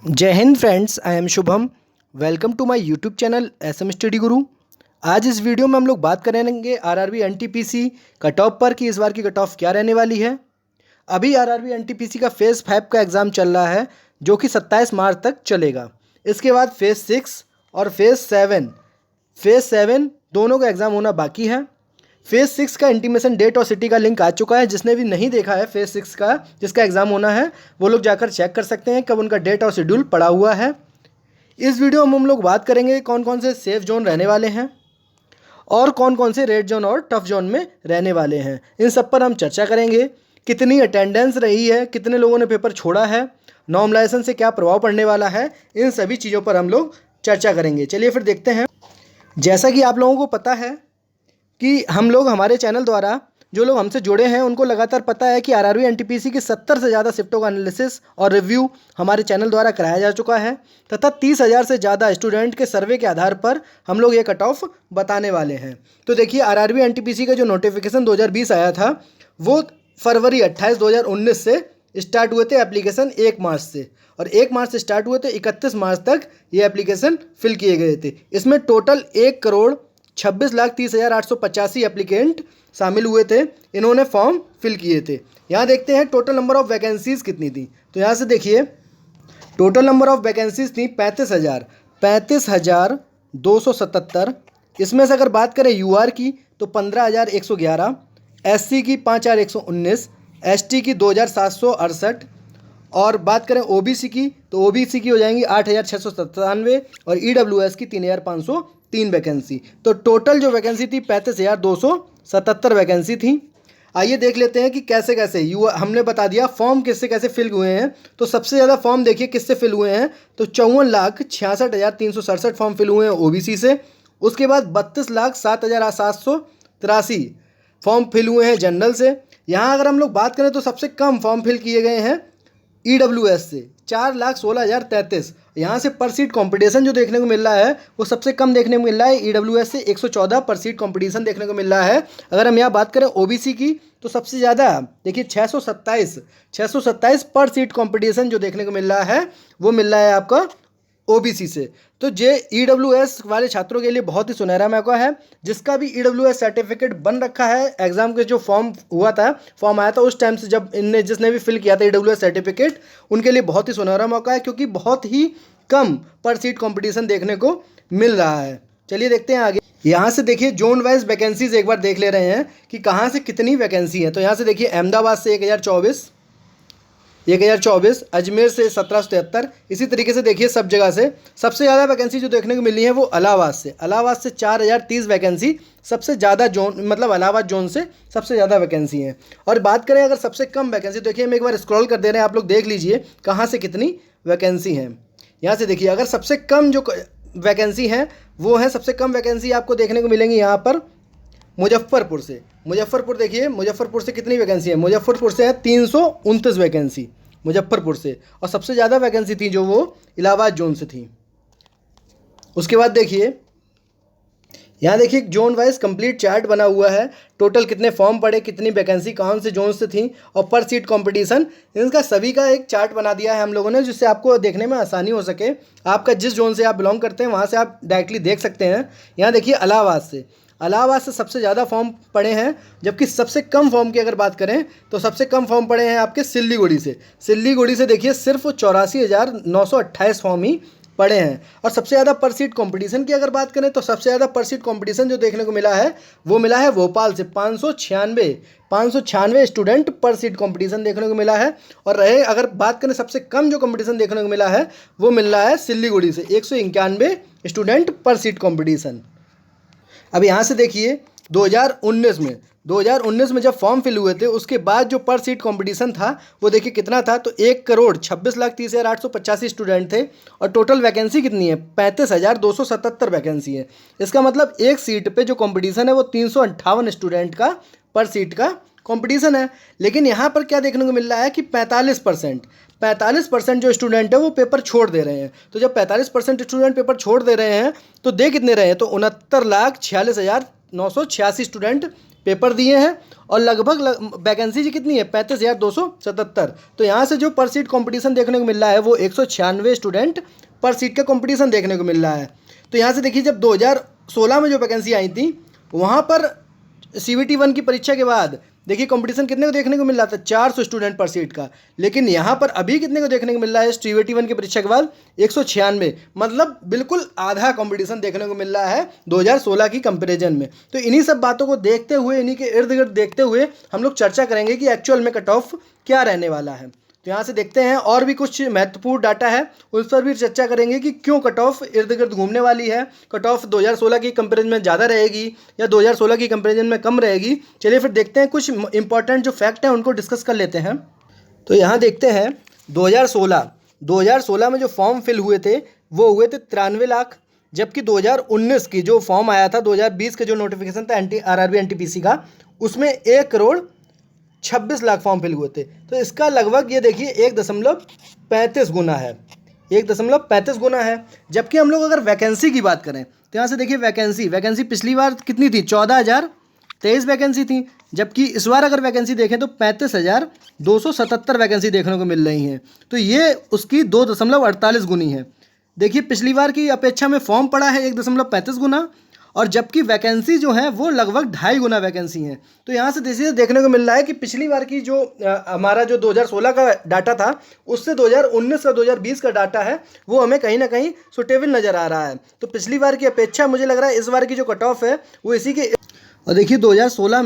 जय हिंद friends, I am Shubham. Welcome to my YouTube channel SM study guru. आज इस वीडियो में हम लोग बात करेंगे आरआरबी एनटीपीसी कट ऑफ पर कि इस बार की कट ऑफ क्या रहने वाली है। अभी आरआरबी एनटीपीसी का फेज़ 5 का एग्ज़ाम चल रहा है जो कि 27 मार्च तक चलेगा। इसके बाद फेज़ 6 और फेज़ 7 दोनों का एग्ज़ाम होना बाकी है। फेज़ 6 का इंटीमेशन डेट और सिटी का लिंक आ चुका है। जिसने भी नहीं देखा है फेज़ 6 का जिसका एग्ज़ाम होना है वो लोग जाकर चेक कर सकते हैं कब उनका डेट और शेड्यूल पड़ा हुआ है। इस वीडियो में हम लोग बात करेंगे कौन कौन से सेफ जोन रहने वाले हैं और कौन कौन से रेड जोन और टफ जोन में रहने वाले हैं। इन सब पर हम चर्चा करेंगे। कितनी अटेंडेंस रही है, कितने लोगों ने पेपर छोड़ा है, नॉर्मलाइजेशन से क्या प्रभाव पड़ने वाला है, इन सभी चीज़ों पर हम लोग चर्चा करेंगे। चलिए फिर देखते हैं। जैसा कि आप लोगों को पता है कि हम लोग हमारे चैनल द्वारा जो लोग हमसे जुड़े हैं उनको लगातार पता है कि आरआरबी एनटीपीसी की 70 से ज़्यादा शिफ्टों का एनालिसिस और रिव्यू हमारे चैनल द्वारा कराया जा चुका है तथा 30,000 से ज़्यादा स्टूडेंट के सर्वे के आधार पर हम लोग ये कट ऑफ बताने वाले हैं। तो देखिए, आरआरबी एनटीपीसी का जो नोटिफिकेशन 2020 आया था वो फरवरी 28, 2019 से स्टार्ट हुए थे एप्लीकेशन 1 मार्च से, और 1 मार्च से स्टार्ट हुए थे 31 मार्च तक ये एप्लीकेशन फिल किए गए थे। इसमें टोटल 1,26,30,885 एप्लीकेंट शामिल हुए थे। इन्होंने फॉर्म फिल किए थे। यहाँ देखते हैं टोटल नंबर ऑफ वैकेंसीज़ कितनी थी। तो यहाँ से देखिए टोटल नंबर ऑफ वैकेंसीज़ थी 35,277। इसमें से अगर बात करें यूआर की तो 15,111, एससी की 5,119, एसटी की 2,768, और बात करें ओबीसी की तो ओबीसी की हो जाएंगी 8,697 और ईडब्ल्यूएस की 3,503 वैकेंसी। तो टोटल जो वैकेंसी थी 35,277 वैकेंसी थी। आइए देख लेते हैं कि कैसे कैसे हमने बता दिया फॉर्म किससे कैसे फिल हुए हैं। तो सबसे ज़्यादा फॉर्म देखिए किससे फिल हुए हैं, तो 54,66,367 फॉर्म फिल हुए हैं ओबीसी से। उसके बाद 32,07,783 फॉर्म फिल हुए हैं जनरल से। यहाँ अगर हम लोग बात करें तो सबसे कम फॉर्म फिल किए गए हैं ईडब्ल्यूएस से 4,16,033। यहाँ से पर सीट कंपटीशन जो देखने को मिल रहा है वो सबसे कम देखने को मिल रहा है ईडब्ल्यूएस से 114 पर सीट कंपटीशन देखने को मिल रहा है। अगर हम यहाँ बात करें ओबीसी की तो सबसे ज़्यादा देखिए 627 पर सीट कंपटीशन जो देखने को मिल रहा है वो मिल रहा है आपका ओबीसी से। तो ये ईडब्ल्यूएस वाले छात्रों के लिए बहुत ही सुनहरा मौका है। जिसका भी ईडब्ल्यूएस सर्टिफिकेट बन रखा है, एग्जाम के जो फॉर्म आया था उस टाइम से जब जिसने भी फिल किया था ईडब्ल्यूएस सर्टिफिकेट, उनके लिए बहुत ही सुनहरा मौका है क्योंकि बहुत ही कम पर सीट कॉम्पिटिशन देखने को मिल रहा है। चलिए देखते हैं आगे। यहाँ से देखिए जोन वाइज वैकेंसीज एक बार देख ले रहे हैं कि कहाँ से कितनी वैकेंसी है। तो यहाँ से देखिए अहमदाबाद से 1,024, अजमेर से 1,773। इसी तरीके से देखिए सब जगह से सबसे ज़्यादा वैकेंसी जो देखने को मिली है वो इलाहाबाद से 4,030 वैकेंसी सबसे ज़्यादा जोन, मतलब इलाहाबाद जोन से सबसे ज़्यादा वैकेंसी है। और बात करें अगर सबसे कम वैकेंसी, देखिए हम एक बार स्क्रॉल कर दे रहे हैं, आप लोग देख लीजिए कहाँ से कितनी वैकेंसी हैं। यहाँ से देखिए अगर सबसे कम जो वैकेंसी है वो है, सबसे कम वैकेंसी आपको देखने को मिलेंगी यहाँ पर मुजफ्फरपुर से। मुजफ्फरपुर देखिए, मुजफ्फरपुर से कितनी वैकेंसी है, मुजफ्फरपुर से है 329 वैकेंसी मुजफ्फरपुर से, और सबसे ज़्यादा वैकेंसी थी जो वो इलाहाबाद जोन से थी। उसके बाद देखिए यहाँ देखिए जोन वाइज कंप्लीट चार्ट बना हुआ है। टोटल कितने फॉर्म पड़े, कितनी वैकेंसी कौन से जोन से थी और पर सीट कंपटीशन, इनका सभी का एक चार्ट बना दिया है हम लोगों ने जिससे आपको देखने में आसानी हो सके। आपका जिस जोन से आप बिलोंग करते हैं वहाँ से आप डायरेक्टली देख सकते हैं। यहाँ देखिए इलाहाबाद से सबसे ज़्यादा फॉर्म पड़े हैं, जबकि सबसे कम फॉर्म की अगर बात करें तो सबसे कम फॉर्म पड़े हैं आपके सिल्लीगुड़ी से देखिए सिर्फ 84,928 फॉर्म ही पड़े हैं। और सबसे ज़्यादा पर सीट कंपटीशन की अगर बात करें तो सबसे ज़्यादा पर सीट कंपटीशन जो देखने को मिला है वो मिला है भोपाल से 596 स्टूडेंट पर सीट कंपटीशन देखने को मिला है। और अगर बात करें सबसे कम जो कंपटीशन देखने को मिला है वो मिल रहा है सिल्लीगुड़ी से 191 स्टूडेंट पर सीट कंपटीशन। अब यहाँ से देखिए 2019 में जब फॉर्म फिल हुए थे उसके बाद जो पर सीट कंपटीशन था वो देखिए कितना था, तो 1,26,30,885 स्टूडेंट थे और टोटल वैकेंसी कितनी है 35,277 वैकेंसी है। इसका मतलब एक सीट पे जो कंपटीशन है वो 358 स्टूडेंट का पर सीट का कंपटीशन है। लेकिन यहाँ पर क्या देखने को मिल रहा है कि 45% जो स्टूडेंट है वो पेपर छोड़ दे रहे हैं। तो जब 45% स्टूडेंट पेपर छोड़ दे रहे हैं तो दे कितने रहे हैं, तो 69,46,986 स्टूडेंट पेपर दिए हैं और लगभग वैकेंसी जी कितनी है 35,277। तो यहाँ से जो पर सीट कंपटीशन देखने को मिल रहा है वो 196 स्टूडेंट पर सीट का कंपटीशन देखने को मिल रहा है। तो यहाँ से देखिए जब 2016 में जो वैकेंसी आई थी वहाँ पर CVT 1 की परीक्षा के बाद देखिए कंपटीशन कितने को देखने को मिल रहा था 400 स्टूडेंट पर सीट का, लेकिन यहाँ पर अभी कितने को देखने को मिल रहा है CVT 1 की परीक्षा के बाद 196, मतलब बिल्कुल आधा कंपटीशन देखने को मिल रहा है 2016 की कंपैरिजन में। तो इन्हीं सब बातों को देखते हुए, इन्हीं के इर्द गिर्द देखते हुए हम लोग चर्चा करेंगे कि एक्चुअल में कट ऑफ क्या रहने वाला है। तो यहाँ से देखते हैं और भी कुछ महत्वपूर्ण डाटा है उस पर भी चर्चा करेंगे कि क्यों कट ऑफ इर्द गिर्द घूमने वाली है, कट ऑफ 2016 की कंपैरिजन में ज़्यादा रहेगी या 2016 की कंपैरिजन में कम रहेगी। चलिए फिर देखते हैं कुछ इंपॉर्टेंट जो फैक्ट हैं उनको डिस्कस कर लेते हैं। तो यहाँ देखते हैं 2016 में जो फॉर्म फिल हुए थे वो हुए थे 93 लाख, जबकि 2019 की जो फॉर्म आया था 2020 के जो नोटिफिकेशन था RRB NTPC का उसमें 1,26 लाख फॉर्म फिल हुए थे। तो इसका लगभग ये देखिए 1.35 गुना है, 1.35 गुना है। जबकि हम लोग अगर वैकेंसी की बात करें तो यहाँ से देखिए वैकेंसी पिछली बार कितनी थी 14,023 वैकेंसी थी, जबकि इस बार अगर वैकेंसी देखें तो 35,277 वैकेंसी देखने को मिल रही हैं। तो ये उसकी 2.48 गुनी है। देखिए पिछली बार की अपेक्षा में फॉर्म पड़ा है 1.35 गुना और जबकि वैकेंसी जो है वो लगभग 2.5 गुना वैकेंसी है। तो यहाँ से देखने को मिल रहा है कि पिछली बार की जो हमारा जो 2016 का डाटा था उससे 2019 का 2020 का डाटा है वो हमें कहीं ना कहीं सुटेबल नज़र आ रहा है। तो पिछली बार की अपेक्षा मुझे लग रहा है इस बार की जो कट ऑफ है वो इसी के। और देखिए 2016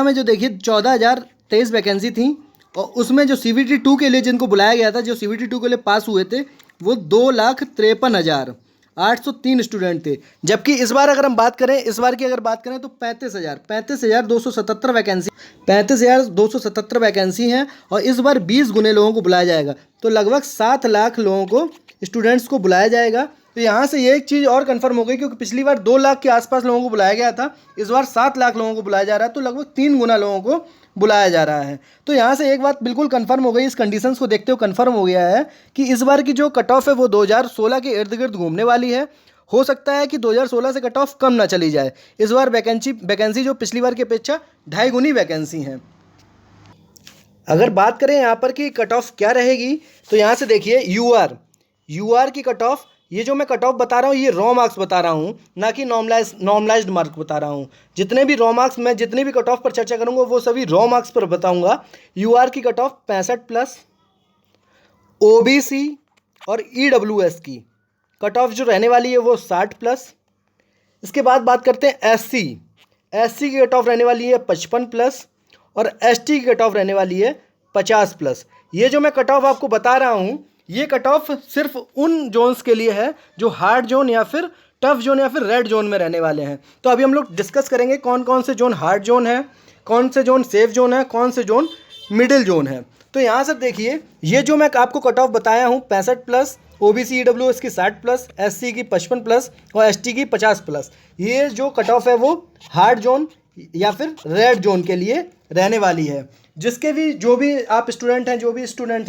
में जो देखिए 14,023 वैकेंसी थी और उसमें जो CVT 2 के लिए जिनको बुलाया गया था, जो CVT 2 के लिए पास हुए थे वो 2,53,803 स्टूडेंट थे। जबकि इस बार अगर हम बात करें, इस बार की अगर बात करें तो 35,277 वैकेंसी हैं और इस बार 20 गुने लोगों को बुलाया जाएगा। तो लगभग 7 लाख लोगों को, स्टूडेंट्स को बुलाया जाएगा। तो यहाँ से ये एक चीज़ और कंफर्म हो गई क्योंकि पिछली बार 2 लाख के आसपास लोगों को बुलाया गया था, इस बार 7 लाख लोगों को बुलाया जा रहा है। तो लगभग 3 गुना लोगों को बुलाया जा रहा है। तो यहाँ से एक बात बिल्कुल कंफर्म हो गई, इस कंडीशंस को देखते हुए कंफर्म हो गया है कि इस बार की जो कट ऑफ है वो 2016 के इर्द गिर्द घूमने वाली है। हो सकता है कि 2016 से कट ऑफ कम ना चली जाए। इस बार वैकेंसी जो पिछली बार की अपेक्षा 2.5 गुनी वैकेंसी हैं। अगर बात करें यहाँ पर कि कट ऑफ क्या रहेगी तो यहाँ से देखिए यूआर की कट ऑफ, ये जो मैं कट ऑफ बता रहा हूँ ये रॉ मार्क्स बता रहा हूँ, ना कि नॉर्मलाइज्ड मार्क्स बता रहा हूँ। जितने भी रॉ मार्क्स, मैं जितने भी कट ऑफ पर चर्चा करूँगा वो सभी रॉ मार्क्स पर बताऊँगा। यूआर की कट ऑफ 65+, OBC और EWS की कट ऑफ जो रहने वाली है वो 60+। इसके बाद बात करते हैं SC की कट ऑफ रहने वाली है 55+ और ST की कट ऑफ रहने वाली है 50+। ये जो मैं कट ऑफ आपको बता रहा हूँ ये कट ऑफ सिर्फ उन जोन्स के लिए है जो हार्ड जोन या फिर टफ जोन या फिर रेड जोन में रहने वाले हैं। तो अभी हम लोग डिस्कस करेंगे कौन कौन से जोन हार्ड जोन है, कौन से जोन सेफ जोन है, कौन से जोन मिडिल जोन है। तो यहाँ से देखिए ये जो मैं आपको कट ऑफ बताया हूँ 65+, OBC EWS की 60+, SC की 55+ और ST की 50+, ये जो कट ऑफ है वो हार्ड जोन या फिर रेड जोन के लिए रहने वाली है। जिसके भी जो भी स्टूडेंट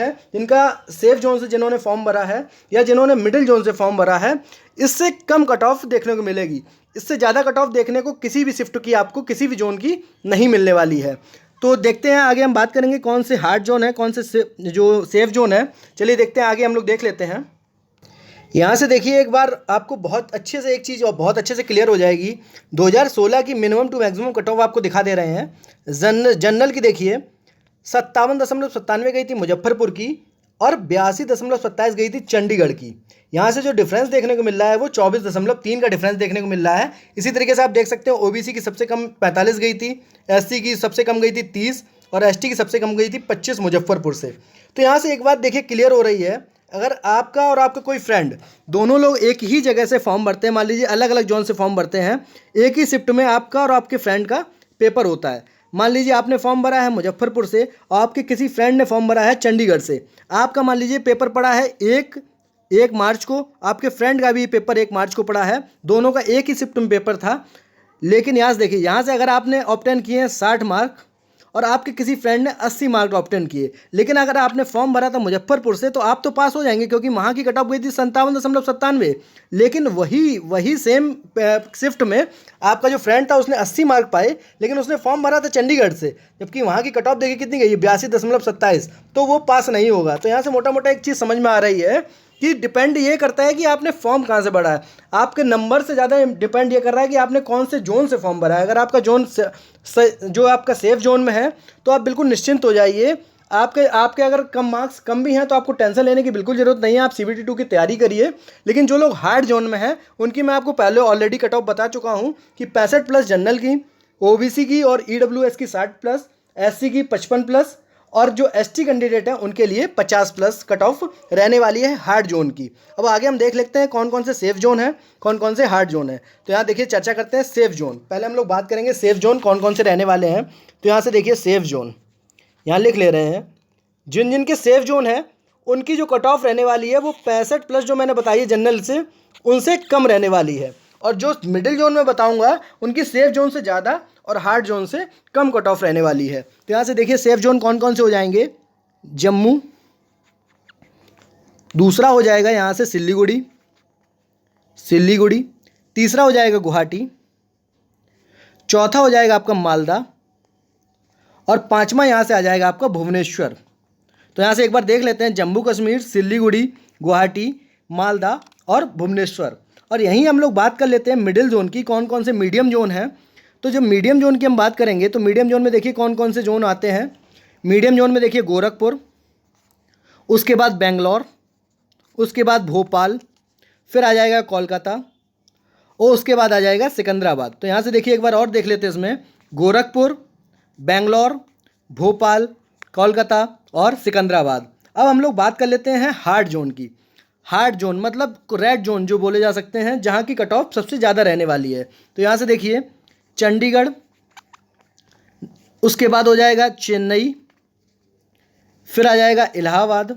हैं जिनका सेफ जोन से जिन्होंने फॉर्म भरा है या जिन्होंने मिडिल जोन से फॉर्म भरा है, इससे कम कट ऑफ देखने को मिलेगी। इससे ज़्यादा कट ऑफ देखने को किसी भी शिफ्ट की आपको किसी भी जोन की नहीं मिलने वाली है। तो देखते हैं आगे हम बात करेंगे कौन से हार्ड जोन है, कौन से जो सेफ जोन है। चलिए देखते हैं आगे हम लोग देख लेते हैं। यहाँ से देखिए एक बार आपको बहुत अच्छे से एक चीज़ और बहुत अच्छे से क्लियर हो जाएगी। 2016 की minimum to maximum cut off आपको दिखा दे रहे हैं। जनरल की देखिए 57.97 गई थी मुजफ्फरपुर की और 82.27 गई थी चंडीगढ़ की। यहाँ से जो डिफरेंस देखने को मिल रहा है वो 24.3 का डिफरेंस देखने को मिल रहा है। इसी तरीके से आप देख सकते हो OBC की सबसे कम 45 गई थी, SC की सबसे कम गई थी 30 और ST की सबसे कम गई थी 25 मुजफ्फरपुर से। तो यहाँ से एक बात देखिए क्लियर हो रही है, अगर आपका और आपका कोई फ्रेंड दोनों लोग एक ही जगह से फॉर्म भरते हैं, मान लीजिए अलग अलग जोन से फॉर्म भरते हैं, एक ही शिफ्ट में आपका और आपके फ्रेंड का पेपर होता है। मान लीजिए आपने फॉर्म भरा है मुजफ्फरपुर से और आपके किसी फ्रेंड ने फॉर्म भरा है चंडीगढ़ से। आपका मान लीजिए पेपर पड़ा है एक मार्च को, आपके फ्रेंड का भी पेपर 1 मार्च को पड़ा है, दोनों का एक ही शिफ्ट में पेपर था। लेकिन यहाँ से देखिए, यहाँ से अगर आपने ऑब्टेन किए हैं 60 मार्क और आपके किसी फ्रेंड ने 80 मार्क ऑब्टेन किए, लेकिन अगर आपने फॉर्म भरा था मुजफ्फरपुर से तो आप तो पास हो जाएंगे क्योंकि वहाँ की कट ऑफ गई थी 57.97। लेकिन वही सेम शिफ्ट में आपका जो फ्रेंड था उसने 80 मार्क पाए, लेकिन उसने फॉर्म भरा था चंडीगढ़ से, जबकि वहाँ की कट ऑफ देखिए कितनी गई, 82.27, तो वो पास नहीं होगा। तो यहाँ से मोटा मोटा एक चीज़ समझ में आ रही है कि डिपेंड ये करता है कि आपने फॉर्म कहाँ से भरा है, आपके नंबर से ज़्यादा डिपेंड ये कर रहा है कि आपने कौन से जोन से फॉर्म भरा है। अगर आपका जोन जो आपका सेफ जोन में है तो आप बिल्कुल निश्चिंत हो जाइए। आपके अगर कम मार्क्स कम भी हैं तो आपको टेंशन लेने की बिल्कुल ज़रूरत नहीं है, आप CBT 2 की तैयारी करिए। लेकिन जो लोग हार्ड जोन में हैं उनकी मैं आपको पहले ऑलरेडी कट ऑफ बता चुका हूँ कि 65+ जनरल की, OBC की और EWS की 60+, SC की 55+, और जो ST कैंडिडेट हैं उनके लिए 50+ कट ऑफ रहने वाली है हार्ड जोन की। अब आगे हम देख लेते हैं कौन कौन से सेफ जोन है, कौन कौन से हार्ड जोन है। तो यहाँ देखिए चर्चा करते हैं सेफ जोन। पहले हम लोग बात करेंगे सेफ जोन कौन कौन से रहने वाले हैं। तो यहाँ से देखिए सेफ जोन यहाँ लिख ले रहे हैं, जिन जिनके सेफ जोन है उनकी जो कट ऑफ रहने वाली है वो 65+ जो मैंने बताई है जनरल से, उनसे कम रहने वाली है। और जो मिडिल जोन में बताऊंगा उनकी सेफ जोन से ज़्यादा और हार्ड जोन से कम कट ऑफ रहने वाली है। तो यहाँ से देखिए सेफ जोन कौन कौन से हो जाएंगे, जम्मू, दूसरा हो जाएगा यहाँ से सिल्लीगुड़ी, तीसरा हो जाएगा गुवाहाटी, चौथा हो जाएगा आपका मालदा, और पांचवा यहाँ से आ जाएगा आपका भुवनेश्वर। तो यहाँ से एक बार देख लेते हैं, जम्मू कश्मीर, सिल्लीगुड़ी, गुवाहाटी, मालदा और भुवनेश्वर। और यहीं हम लोग बात कर लेते हैं मिडिल जोन की, कौन कौन से मीडियम जोन हैं। तो जब मीडियम जोन की हम बात करेंगे तो मीडियम जोन में देखिए कौन कौन से जोन आते हैं। मीडियम जोन में देखिए गोरखपुर, उसके बाद बेंगलोर, उसके बाद भोपाल, फिर आ जाएगा कोलकाता और उसके बाद आ जाएगा सिकंदराबाद। तो यहाँ से देखिए एक बार और देख लेते हैं इसमें, गोरखपुर, बेंगलोर, भोपाल, कोलकाता और सिकंदराबाद। अब हम लोग बात कर लेते हैं हार्ड जोन की। हार्ड जोन मतलब रेड जोन जो बोले जा सकते हैं, जहाँ की कट ऑफ सबसे ज़्यादा रहने वाली है। तो यहाँ से देखिए चंडीगढ़, उसके बाद हो जाएगा चेन्नई, फिर आ जाएगा इलाहाबाद,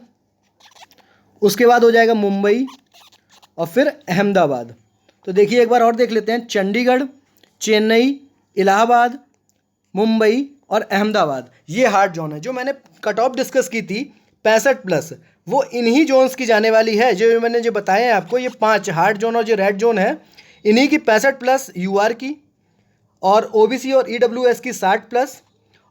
उसके बाद हो जाएगा मुंबई और फिर अहमदाबाद। तो देखिए एक बार और देख लेते हैं, चंडीगढ़, चेन्नई, इलाहाबाद, मुंबई और अहमदाबाद, ये हार्ड जोन है। जो मैंने कट ऑफ डिस्कस की थी 65+, वो इन्हीं जोन्स की जाने वाली है। जो मैंने जो बताया है आपको, ये 5 हार्ड जोन और जो रेड जोन है, इन्हीं की 65+ UR की, और OBC और EWS की 60+,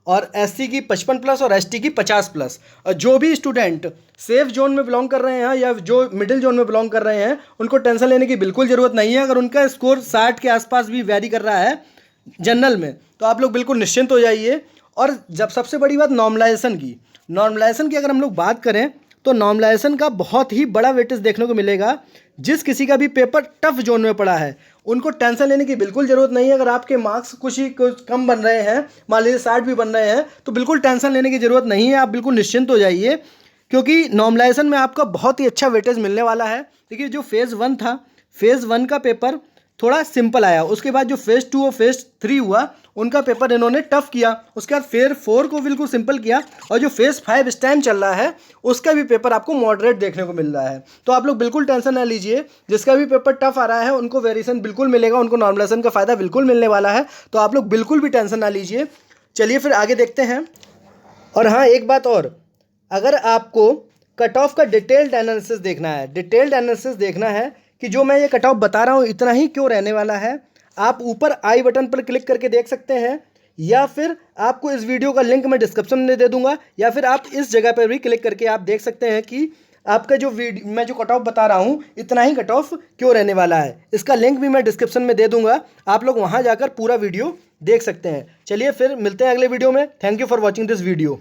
और SC की 55+ और ST की 50+। और जो भी स्टूडेंट सेफ जोन में बिलोंग कर रहे हैं या जो मिडिल जोन में बिलोंग कर रहे हैं, उनको टेंशन लेने की बिल्कुल ज़रूरत नहीं है। अगर उनका स्कोर 60 के आसपास भी वैरी कर रहा है जनरल में, तो आप लोग बिल्कुल निश्चिंत हो जाइए। और जब सबसे बड़ी बात नॉर्मलाइजेशन की अगर हम लोग बात करें तो नॉर्मलाइजेशन का बहुत ही बड़ा वेटेज देखने को मिलेगा। जिस किसी का भी पेपर टफ जोन में पड़ा है उनको टेंशन लेने की बिल्कुल ज़रूरत नहीं है। अगर आपके मार्क्स कुछ कम बन रहे हैं, मान लीजिए 60 भी बन रहे हैं, तो बिल्कुल टेंशन लेने की ज़रूरत नहीं है, आप बिल्कुल निश्चिंत हो जाइए, क्योंकि नॉर्मलाइजेशन में आपका बहुत ही अच्छा वेटेज मिलने वाला है। देखिए जो फेज़ 1 था, फेज़ 1 का पेपर थोड़ा सिंपल आया, उसके बाद जो फेज़ 2 और फेज़ 3 हुआ उनका पेपर इन्होंने टफ किया, उसके बाद फेज़ 4 को बिल्कुल सिंपल किया, और जो फेज़ 5 इस टाइम चल रहा है उसका भी पेपर आपको मॉडरेट देखने को मिल रहा है। तो आप लोग बिल्कुल टेंशन ना लीजिए, जिसका भी पेपर टफ आ रहा है उनको वेरिएशन बिल्कुल मिलेगा, उनको नॉर्मलाइजेशन का फ़ायदा बिल्कुल मिलने वाला है। तो आप लोग बिल्कुल भी टेंशन ना लीजिए। चलिए फिर आगे देखते हैं। और हाँ, एक बात और, अगर आपको कट ऑफ का डिटेल्ड एनालिसिस देखना है कि जो मैं ये कट ऑफ बता रहा हूँ इतना ही क्यों रहने वाला है, आप ऊपर आई बटन पर क्लिक करके देख सकते हैं, या फिर आपको इस वीडियो का लिंक मैं डिस्क्रिप्शन में दे दूंगा, या फिर आप इस जगह पर भी क्लिक करके आप देख सकते हैं कि आपका जो मैं जो कट ऑफ बता रहा हूँ इतना ही कट ऑफ क्यों रहने वाला है। इसका लिंक भी मैं डिस्क्रिप्शन में दे दूंगा, आप लोग वहाँ जाकर पूरा वीडियो देख सकते हैं। चलिए फिर मिलते हैं अगले वीडियो में। Thank you for watching this video.